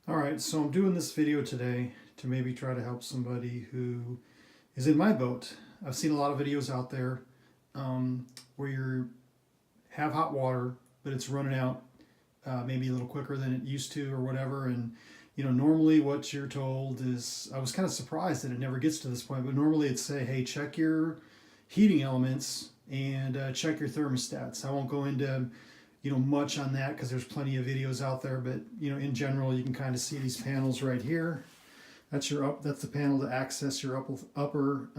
All right, so I'm doing this video today to maybe try to help somebody who is in my boat. I've seen a lot of videos out there where you have hot water, but it's running out maybe a little quicker than it used to or whatever. And normally what you're told is, I was kind of surprised that it never gets to this point, but normally it'd say, hey, check your heating elements and check your thermostats. I won't go into much on that because there's plenty of videos out there, but in general you can kind of see these panels right here. That's the panel to access your upper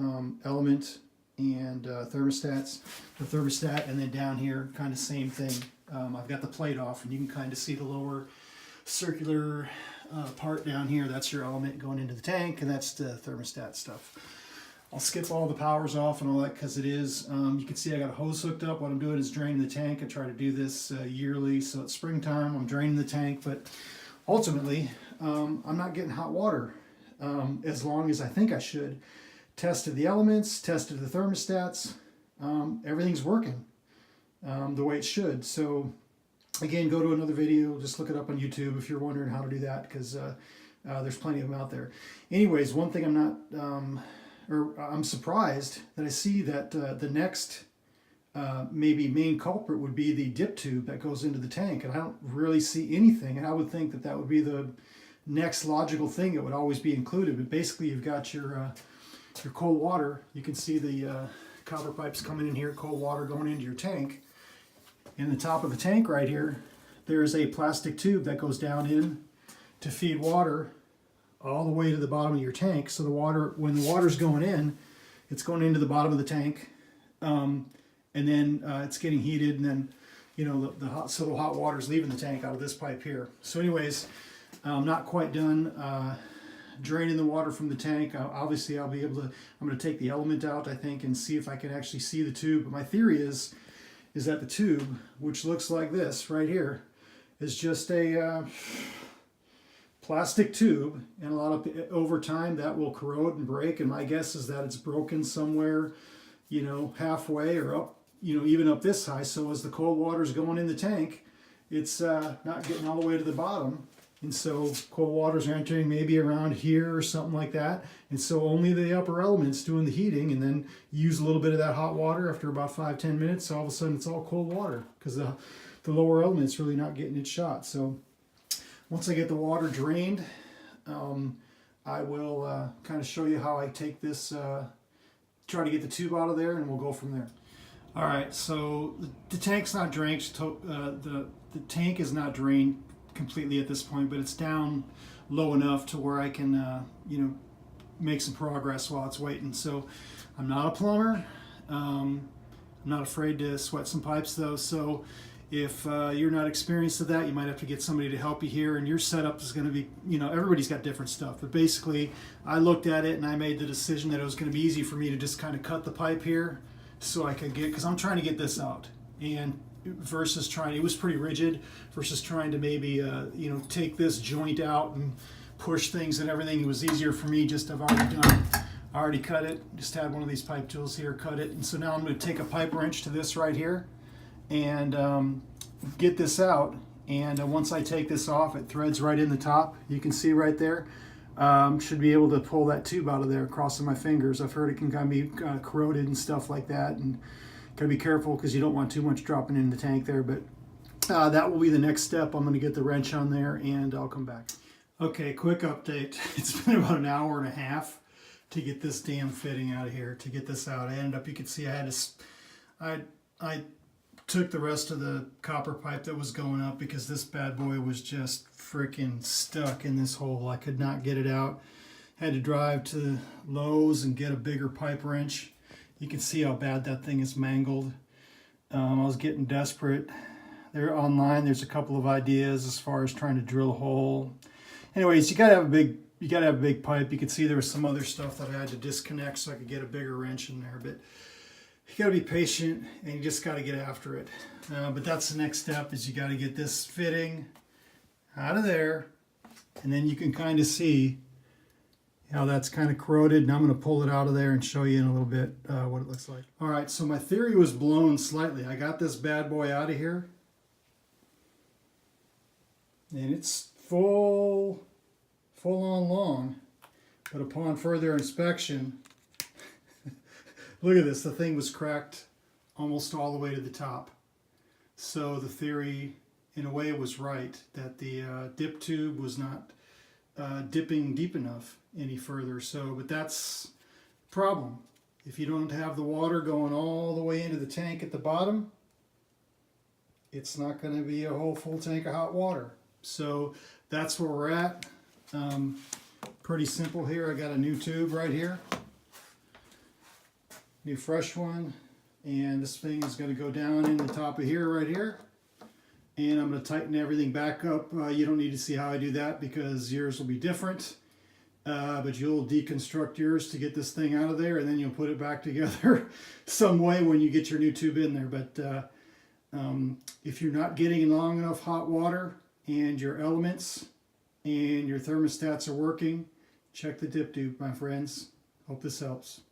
element and thermostats, the thermostat, and then down here kind of same thing. I've got the plate off and you can kind of see the lower circular part down here. That's your element going into the tank, and that's the thermostat stuff. I'll skip all the powers off and all that because it is, you can see I got a hose hooked up. What I'm doing is draining the tank. I try to do this yearly, so it's springtime, I'm draining the tank, but ultimately I'm not getting hot water as long as I think I should. Tested the elements, tested the thermostats, everything's working the way it should. So again, go to another video, just look it up on YouTube if you're wondering how to do that, because there's plenty of them out there. Anyways, one thing I'm surprised that I see that the next maybe main culprit would be the dip tube that goes into the tank, and I don't really see anything, and I would think that that would be the next logical thing that would always be included. But basically you've got your cold water. You can see the copper pipes coming in here, cold water going into your tank. In the top of the tank right here, there's a plastic tube that goes down in to feed water all the way to the bottom of your tank. So the water, when the water's going in, it's going into the bottom of the tank, and then it's getting heated, and then the hot water is leaving the tank out of this pipe here. So anyways, I'm not quite done draining the water from the tank. Obviously I'll be able to, I'm going to take the element out, I think, and see if I can actually see the tube. But my theory is that the tube, which looks like this right here, is just a plastic tube, and over time that will corrode and break, and my guess is that it's broken somewhere halfway or up, even up this high. So as the cold water is going in the tank, it's not getting all the way to the bottom, and so cold waters are entering maybe around here or something like that, and so only the upper elements doing the heating, and then use a little bit of that hot water. After about 5-10 minutes, all of a sudden it's all cold water because the lower element's really not getting its shot. So once I get the water drained, I will kind of show you how I take this, try to get the tube out of there, and we'll go from there. All right, so the tank's not drenched. The tank is not drained completely at this point, but it's down low enough to where I can, make some progress while it's waiting. So I'm not a plumber. I'm not afraid to sweat some pipes though. So if you're not experienced with that, you might have to get somebody to help you here, and your setup is going to be, everybody's got different stuff. But basically, I looked at it and I made the decision that it was going to be easy for me to just kind of cut the pipe here so I could because I'm trying to get this out. And versus trying, it was pretty rigid, versus trying to maybe, take this joint out and push things and everything. It was easier for me just to have already done. I already cut it, just had one of these pipe tools here, cut it. And so now I'm going to take a pipe wrench to this right here and get this out. And once I take this off, it threads right in the top. You can see right there. Should be able to pull that tube out of there, crossing my fingers. I've heard it can kind of be corroded and stuff like that, and gotta be careful because you don't want too much dropping in the tank there. But that will be the next step. I'm going to get the wrench on there and I'll come back. Okay, quick update. It's been about an hour and a half to get this damn fitting out of here, to get this out. I ended up, you can see I had to, I took the rest of the copper pipe that was going up because this bad boy was just freaking stuck in this hole. I could not get it out. Had to drive to Lowe's and get a bigger pipe wrench. You can see how bad that thing is mangled. I was getting desperate. There online, there's a couple of ideas as far as trying to drill a hole. Anyways, you gotta have a big pipe. You can see there was some other stuff that I had to disconnect so I could get a bigger wrench in there. But you got to be patient, and you just got to get after it. But that's the next step, is you got to get this fitting out of there, and then you can kind of see how that's kind of corroded. And I'm going to pull it out of there and show you in a little bit what it looks like. All right, so my theory was blown slightly. I got this bad boy out of here, and it's full full on long, but upon further inspection, look at this, the thing was cracked almost all the way to the top. So the theory, in a way, was right, that the dip tube was not dipping deep enough any further. So, but that's the problem. If you don't have the water going all the way into the tank at the bottom, it's not going to be a whole full tank of hot water. So that's where we're at. Pretty simple here. I got a new tube right here, new fresh one, and this thing is going to go down in the top of here, right here, and I'm going to tighten everything back up. You don't need to see how I do that because yours will be different, but you'll deconstruct yours to get this thing out of there, and then you'll put it back together some way when you get your new tube in there. But if you're not getting long enough hot water and your elements and your thermostats are working, check the dip tube, my friends. Hope this helps.